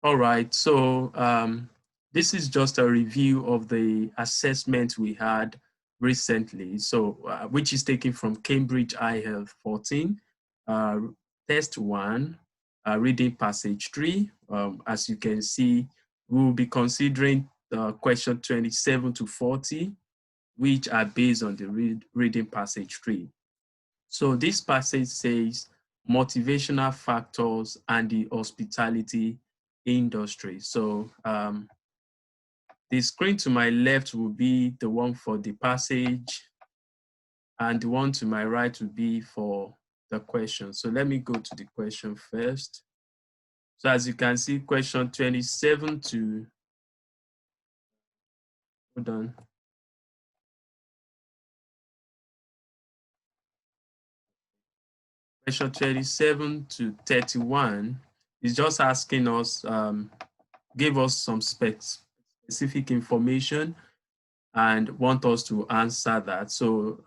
All right, so this is just a review of the assessment we had recently, so which is taken from Cambridge IELTS 14, test 1, reading passage 3. As you can see, we'll be considering question 27 to 40, which are based on the reading passage 3. So this passage says motivational factors and the hospitality industry. So the screen to my left will be the one for the passage, and the one to my right will be for the question. So let me go to the question first. So as you can see, question 27 to, hold on. Question 27 to 31 is just asking us, give us some specific information and want us to answer that. So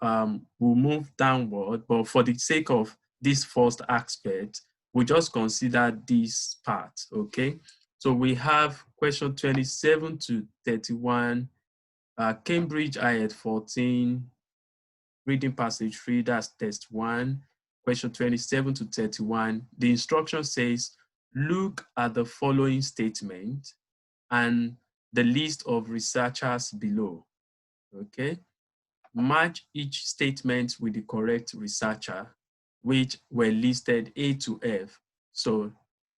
we'll move downward, but for the sake of this first aspect, we just consider this part, okay? So we have question 27 to 31, Cambridge IELTS 14, reading passage 3, that's test 1, question 27 to 31. The instruction says, look at the following statement and the list of researchers below. Okay, match each statement with the correct researcher, which were listed A to F. So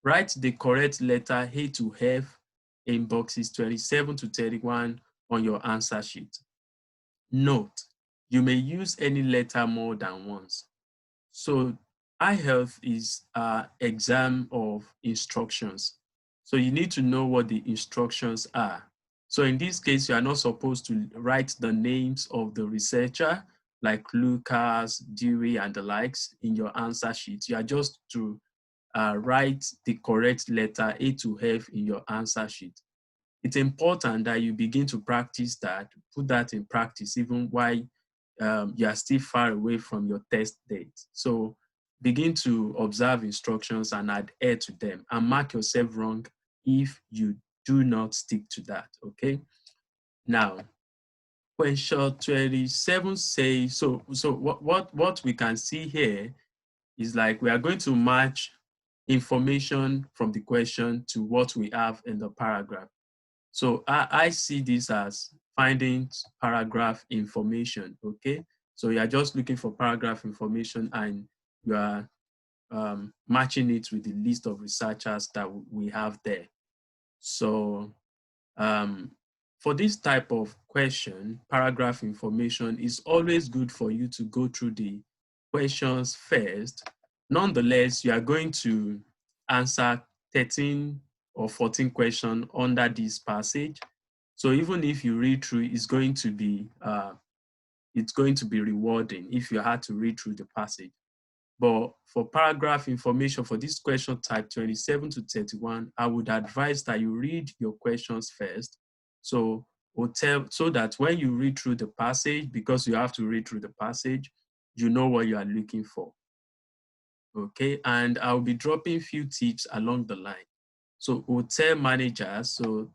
write the correct letter A to F in boxes 27 to 31 on your answer sheet. Note, you may use any letter more than once. So IELTS is an exam of instructions. So you need to know what the instructions are. So in this case, you are not supposed to write the names of the researcher like Lucas, Dewey, and the likes in your answer sheet. You are just to write the correct letter A to F in your answer sheet. It's important that you begin to practice that, put that in practice even while you are still far away from your test date. So begin to observe instructions and adhere to them and mark yourself wrong if you do not stick to that, okay? Now, question 27 says, so what we can see here is like we are going to match information from the question to what we have in the paragraph. So I see this as finding paragraph information, okay? So you are just looking for paragraph information and you are matching it with the list of researchers that we have there. So for this type of question, paragraph information is always good for you to go through the questions first. Nonetheless, you are going to answer 13 or 14 questions under this passage. So even if you read through, it's going to be rewarding if you had to read through the passage. But for paragraph information for this question type 27 to 31, I would advise that you read your questions first. So that when you read through the passage, because you have to read through the passage, you know what you are looking for. Okay, and I'll be dropping a few tips along the line. So hotel managers, so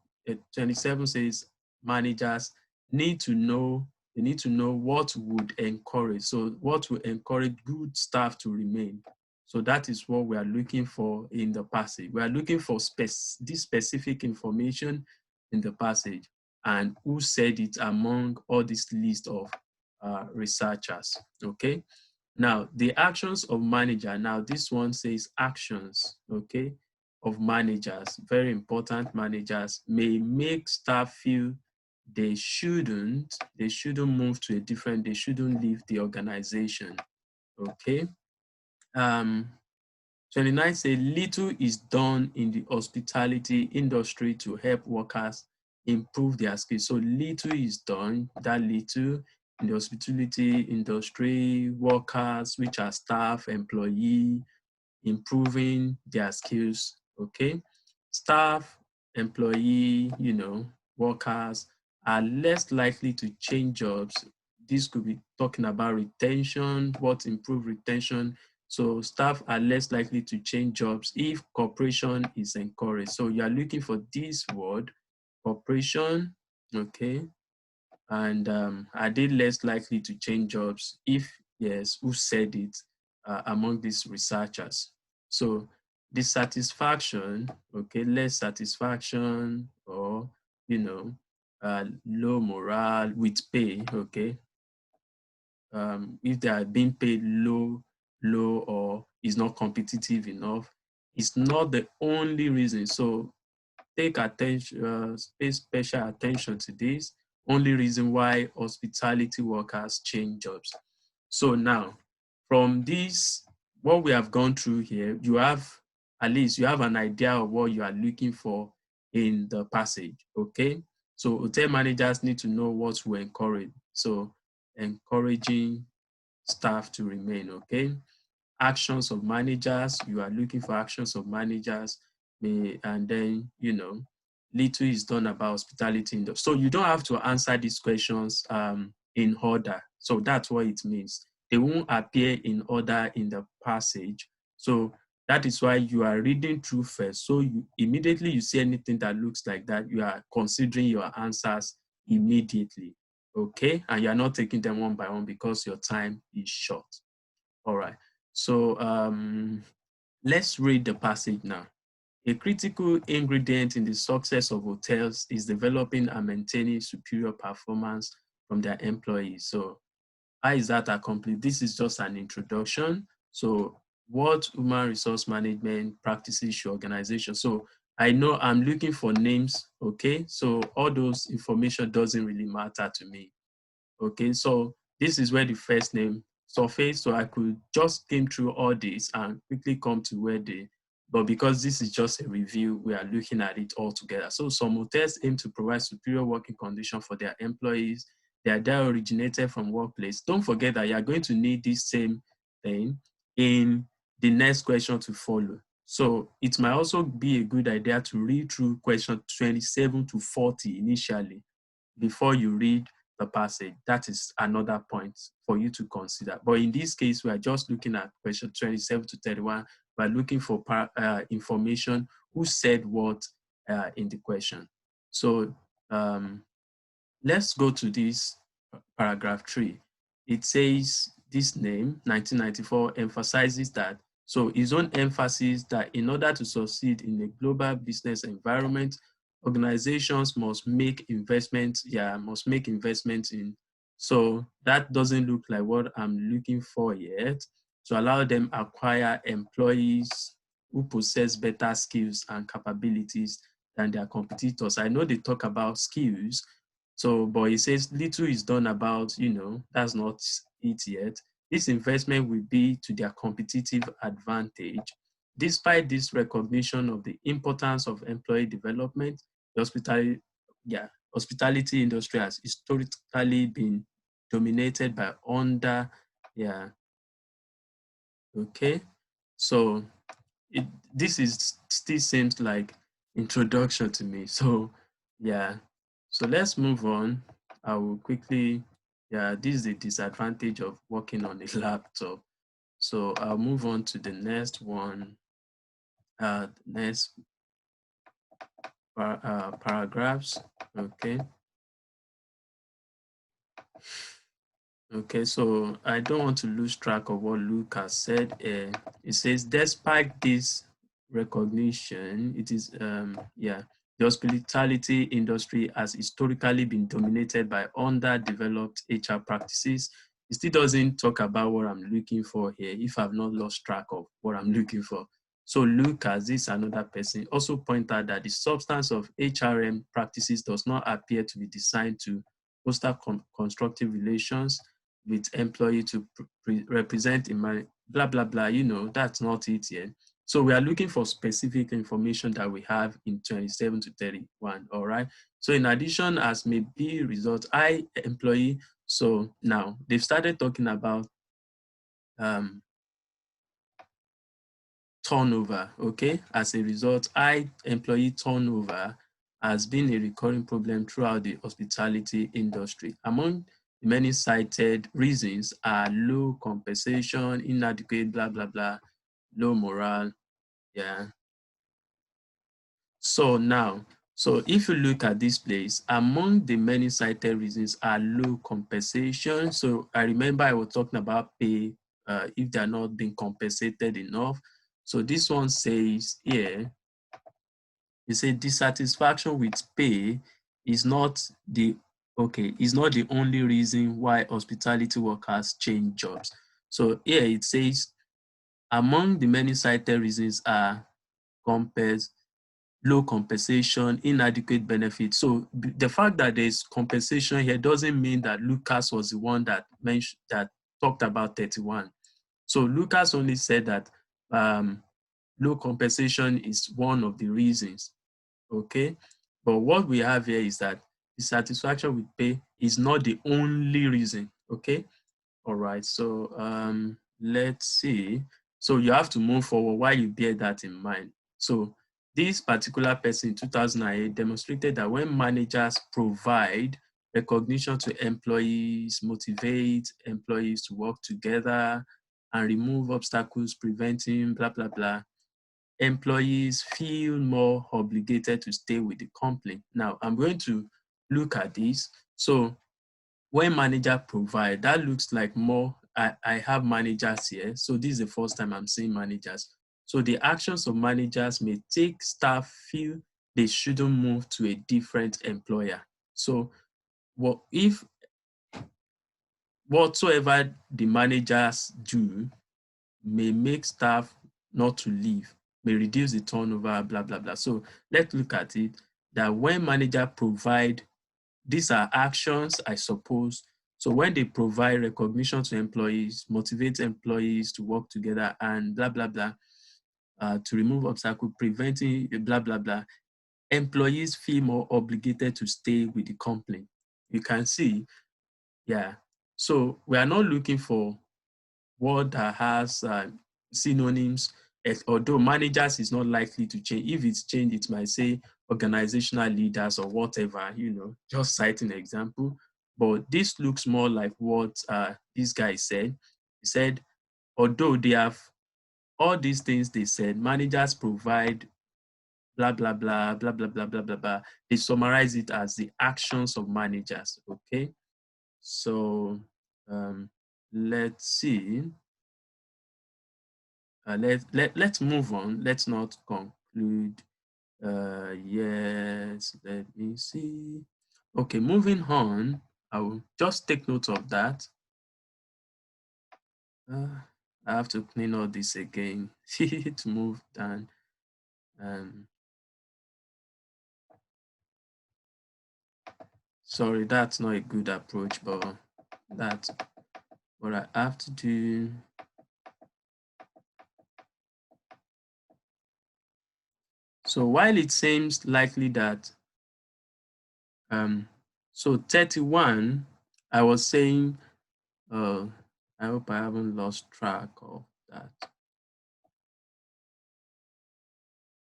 27 says managers need to know what would encourage. So what will encourage good staff to remain. So that is what we are looking for in the passage. We are looking for this specific information in the passage and who said it among all this list of researchers, okay? Now, the actions of manager. Now, this one says actions, okay, of managers. Very important. Managers may make staff feel they shouldn't move to they shouldn't leave the organization, okay? 29 say little is done in the hospitality industry to help workers improve their skills. So little is done, that little in the hospitality industry, workers, which are staff, employee, improving their skills, okay? Staff, employee, workers are less likely to change jobs. This could be talking about retention, what improve retention. So staff are less likely to change jobs if cooperation is encouraged. So you are looking for this word, cooperation, okay? And are they less likely to change jobs? If yes, who said it among these researchers? So dissatisfaction, okay, less satisfaction, or low morale with pay, okay. If they are being paid low, or is not competitive enough, it's not the only reason. So take attention, pay special attention to this. Only reason why hospitality workers change jobs. So now, from this, what we have gone through here, you have at least you have an idea of what you are looking for in the passage. Okay, so hotel managers need to know what will encourage. So encouraging staff to remain. Okay, actions of managers, you are looking for actions of managers, and then little is done about hospitality industry. So you don't have to answer these questions in order. So that's what it means. They won't appear in order in the passage. So that is why you are reading through first. So you immediately you see anything that looks like that, you are considering your answers immediately. Okay, and you're not taking them one by one because your time is short. All right. So let's read the passage now. A critical ingredient in the success of hotels is developing and maintaining superior performance from their employees. So how is that accomplished? This is just an introduction. So what human resource management practices your organization? So I know I'm looking for names, okay? So all those information doesn't really matter to me. Okay, so this is where the first name surfaced. So I could just came through all this and quickly come to where but because this is just a review, we are looking at it all together. So some hotels aim to provide superior working conditions for their employees. Their idea originated from workplace. Don't forget that you are going to need this same thing in the next question to follow. So it might also be a good idea to read through question 27 to 40 initially before you read the passage. That is another point for you to consider. But in this case, we are just looking at question 27 to 31. We're looking for information, who said what in the question. So let's go to this paragraph 3. It says this name, 1994, emphasizes that. So his own emphasis that in order to succeed in a global business environment, organizations must make investments, must make investments in. So that doesn't look like what I'm looking for yet. To allow them acquire employees who possess better skills and capabilities than their competitors. I know they talk about skills, so, but it says little is done about, that's not it yet. This investment will be to their competitive advantage. Despite this recognition of the importance of employee development, the hospitality industry has historically been dominated by okay. So this is still seems like introduction to me. So yeah, so let's move on. I will quickly, this is the disadvantage of working on a laptop. So I'll move on to the next one, next paragraphs. Okay. Okay, so I don't want to lose track of what Luke has said. It says, despite this recognition, it is, the hospitality industry has historically been dominated by underdeveloped HR practices. It still doesn't talk about what I'm looking for here, if I've not lost track of what I'm looking for. So Luke, as this another person, also pointed out that the substance of HRM practices does not appear to be designed to foster constructive relations with employee to represent in my blah, blah, blah, that's not it yet. So we are looking for specific information that we have in 27 to 31, all right? So in addition, as may be result, I employee, so now they've started talking about turnover, okay? As a result, employee turnover has been a recurring problem throughout the hospitality industry. Among the many cited reasons are low compensation, inadequate, blah, blah, blah, low morale. Yeah. So now, so if you look at this place, among the many cited reasons are low compensation. So I remember I was talking about pay if they're not being compensated enough. So this one says here, it says dissatisfaction with pay is not the is not the only reason why hospitality workers change jobs. So here it says among the many cited reasons are low compensation, inadequate benefits. So the fact that there's compensation here doesn't mean that Lucas was the one that mentioned that talked about 31. So Lucas only said that low compensation is one of the reasons. Okay, but what we have here is that dissatisfaction with pay is not the only reason. Okay, all right. So let's see. So you have to move forward while you bear that in mind. So this particular person in 2008 demonstrated that when managers provide recognition to employees, motivate employees to work together, and remove obstacles preventing blah, blah, blah, employees feel more obligated to stay with the company. Now, I'm going to look at this. So when manager provide, that looks like more, I have managers here. So this is the first time I'm seeing managers. So the actions of managers may take staff feel they shouldn't move to a different employer. So what if whatsoever the managers do may make staff not to leave, may reduce the turnover, blah, blah, blah. So let's look at it, that when manager provide, these are actions, I suppose. So when they provide recognition to employees, motivate employees to work together and blah, blah, blah, to remove obstacles, preventing blah, blah, blah, employees feel more obligated to stay with the company. You can see, yeah. So we are not looking for word that has synonyms, although managers is not likely to change. If it's changed, it might say organizational leaders or whatever, just citing an example. But this looks more like what this guy said. He said, although they have all these things they said, managers provide blah, blah, blah, blah, blah, blah, blah, blah, blah. They summarize it as the actions of managers, okay? So let's see. Let's move on. Let's not conclude. Yes, let me see. Okay, moving on. I will just take note of that. I have to clean all this again to move down. Sorry, that's not a good approach, but that's what I have to do. So while it seems likely that so 31, I was saying, I hope I haven't lost track of that.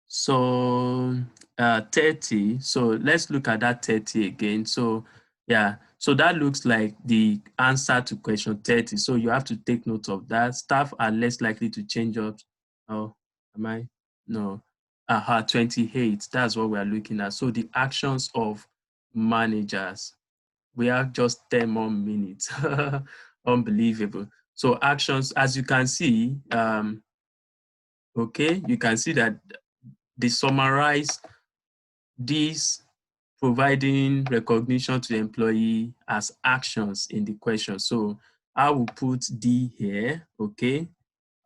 So 30, so let's look at that 30 again. So yeah, so that looks like the answer to question 30. So you have to take note of that. Staff are less likely to change jobs. Oh, am I? No. 28, that's what we are looking at. So the actions of managers. We have just 10 more minutes. Unbelievable. So actions, as you can see, okay, you can see that they summarize these providing recognition to the employee as actions in the question. So I will put D here, okay?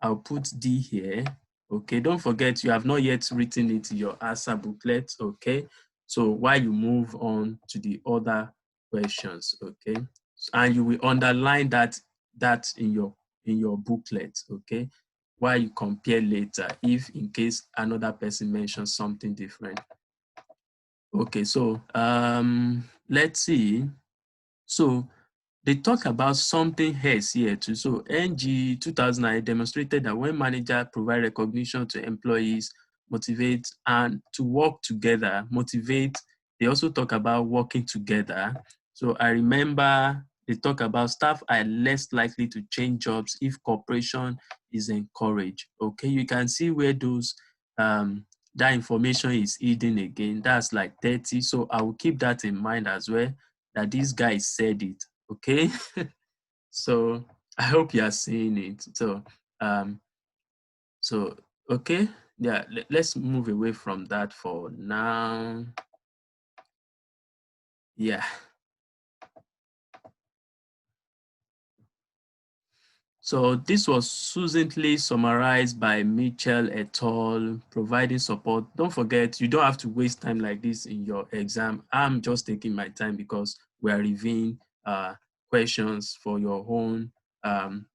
I'll put D here, okay? Don't forget, you have not yet written it in your answer booklet, okay? So while you move on to the other questions, okay? And you will underline that in your booklet, okay? While you compare later, if in case another person mentions something different. Okay, so let's see. So they talk about something else here too. So NG 2008 demonstrated that when manager provide recognition to employees, motivate and to work together, motivate, they also talk about working together. So I remember they talk about staff are less likely to change jobs if cooperation is encouraged. Okay, you can see where those that information is hidden again. That's like 30. So I will keep that in mind as well, that this guy said it. Okay. So I hope you are seeing it. Um, so okay, yeah, let's move away from that for now. Yeah. So this was succinctly summarized by Mitchell et al., providing support. Don't forget, you don't have to waste time like this in your exam. I'm just taking my time because we are reviewing questions for your own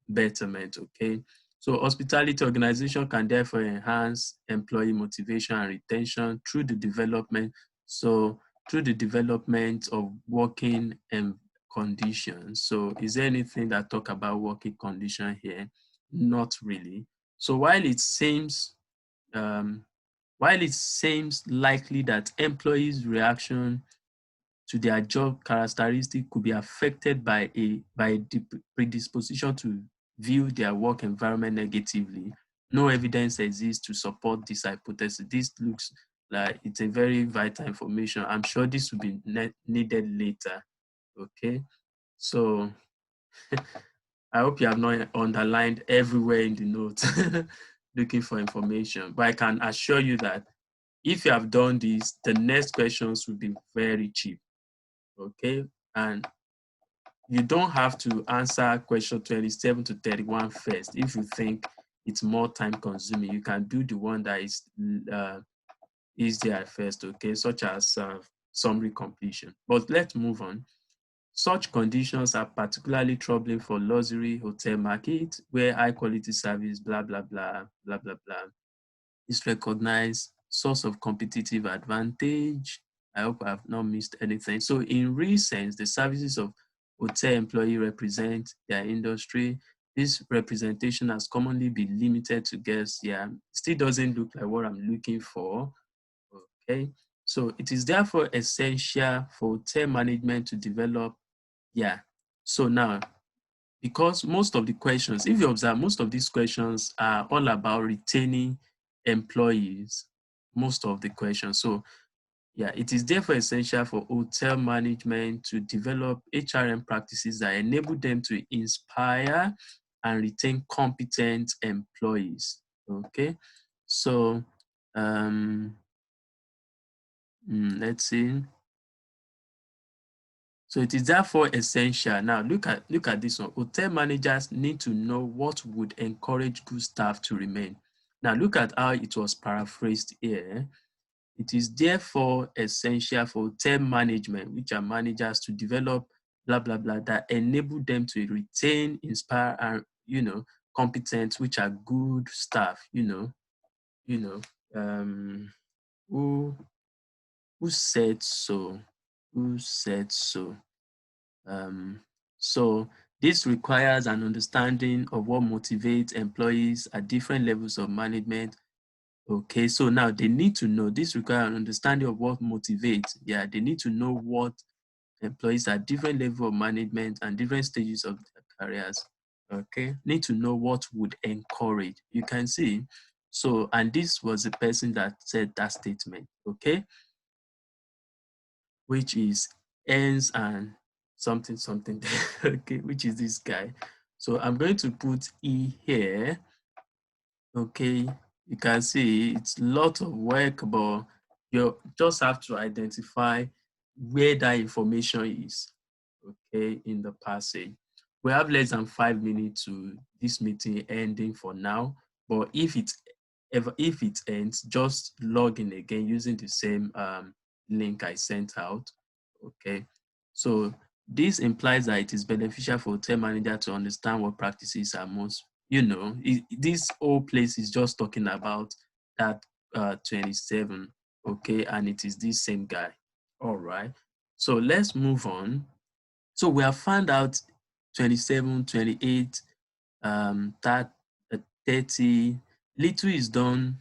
betterment, okay? So hospitality organization can therefore enhance employee motivation and retention through the development. So through the development of working and conditions. So is there anything that talk about working condition here? Not really. So while it seems likely that employees' reaction to their job characteristic could be affected by a predisposition to view their work environment negatively, no evidence exists to support this hypothesis. This looks like it's a very vital information. I'm sure this will be needed later. Okay, so I hope you have not underlined everywhere in the notes looking for information. But I can assure you that if you have done this, the next questions will be very cheap. Okay, and you don't have to answer question 27 to 31 first. If you think it's more time consuming, you can do the one that is easier at first, okay, such as summary completion. But let's move on. Such conditions are particularly troubling for luxury hotel market, where high quality service, blah, blah, blah, blah, blah, blah, is recognized source of competitive advantage. I hope I have not missed anything. So in real sense, the services of hotel employee represent their industry. This representation has commonly been limited to guests. Yeah, still doesn't look like what I'm looking for. Okay. So it is therefore essential for hotel management to develop. Yeah. So now, because most of the questions, if you observe, most of these questions are all about retaining employees, most of the questions. So yeah, it is therefore essential for hotel management to develop HRM practices that enable them to inspire and retain competent employees. Okay, so let's see. So it is therefore essential. Now look at this one. Hotel managers need to know what would encourage good staff to remain. Now look at how it was paraphrased here. It is therefore essential for hotel management, which are managers, to develop blah blah blah that enable them to retain, inspire, and competent, which are good staff. You know, who said so? Who said so? Um, so this requires an understanding of what motivates employees at different levels of management. Okay, so now they need to know, this requires an understanding of what motivates. Yeah, they need to know what employees at different level of management and different stages of their careers, okay, need to know what would encourage. You can see, so, and this was the person that said that statement, okay, which is ends and something something okay, which is this guy. So I'm going to put E here. Okay, you can see it's a lot of work, but you just have to identify where that information is, okay, in the passage. We have less than 5 minutes to this meeting ending for now, but if it ends, just log in again using the same link I sent out. Okay, so this implies that it is beneficial for hotel manager to understand what practices are most, this whole place is just talking about that 27, okay, and it is this same guy. All right, so let's move on. So we have found out 27, 28, that 30, little is done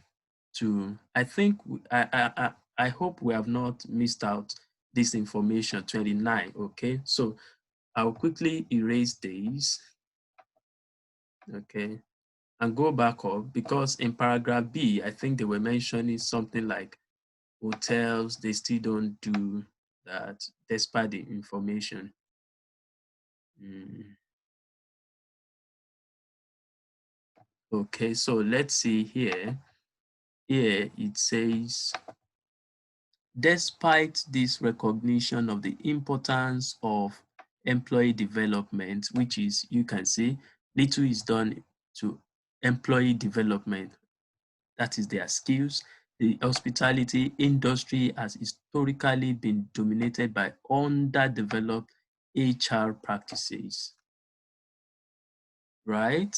to, I think, I hope we have not missed out this information, 29, okay? So I'll quickly erase these, okay, and go back up, because in paragraph B, I think they were mentioning something like hotels, they still don't do that despite the information. Okay, so let's see here. Here it says, despite this recognition of the importance of employee development, which is, you can see, little is done to employee development, that is their skills. The hospitality industry has historically been dominated by underdeveloped HR practices, right?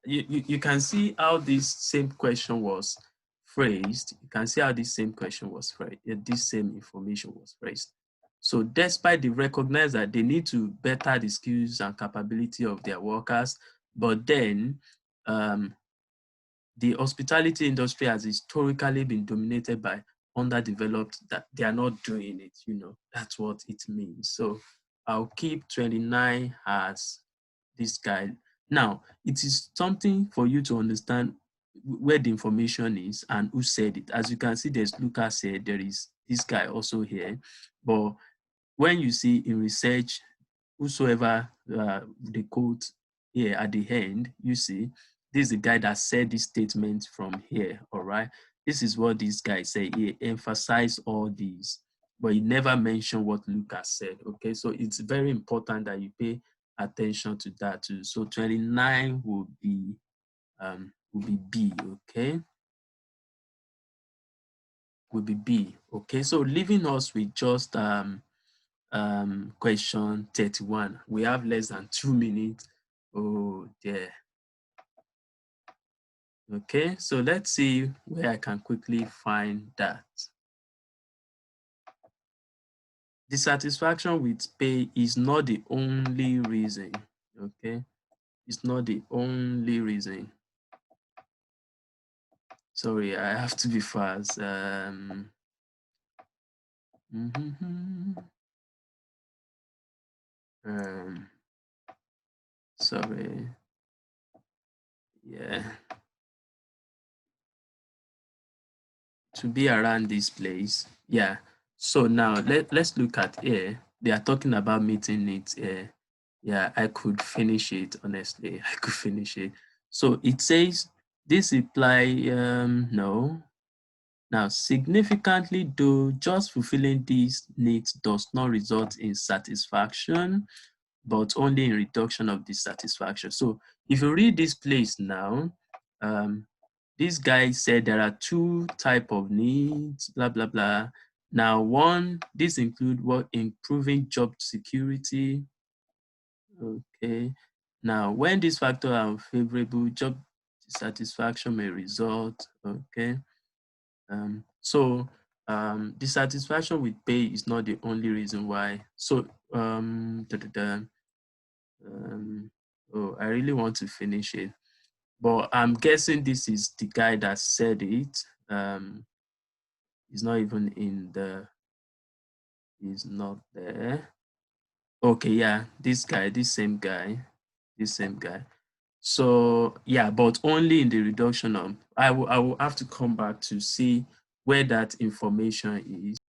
You can see how this same question was phrased. You can see how this same question was phrased, this same information was phrased. So despite they recognize that they need to better the skills and capability of their workers, but then the hospitality industry has historically been dominated by underdeveloped, that they are not doing it, that's what it means. So I'll keep 29 as this guy. Now, it is something for you to understand where the information is and who said it. As you can see, there's Lucas said, there is this guy also here. But when you see in research, whosoever the quote here at the end, you see, this is the guy that said this statement from here, all right? This is what this guy said. He emphasized all these, but he never mentioned what Lucas said, okay? So it's very important that you pay attention to that too. So 29 will be B, okay? Will be B, okay? So leaving us with just question 31. We have less than 2 minutes. Oh dear. Okay, so let's see where I can quickly find that. Dissatisfaction with pay is not the only reason. Okay, it's not the only reason. Sorry, I have to be fast. Sorry. Yeah. To be around this place. Yeah. So now let's look at here. They are talking about meeting needs here. Yeah, I could finish it, honestly. I could finish it. So it says this imply no. Now, significantly though, just fulfilling these needs does not result in satisfaction, but only in reduction of dissatisfaction. So if you read this place now, this guy said there are two type of needs, blah, blah, blah. Now, one, this include what improving job security. Okay. Now, when these factors are unfavorable, job dissatisfaction may result. Okay. Dissatisfaction with pay is not the only reason why. So, I really want to finish it, but I'm guessing this is the guy that said it. He's not even in the. He's not there. Okay, yeah, this guy, this same guy. So yeah, but only in the reduction of. I will have to come back to see where that information is.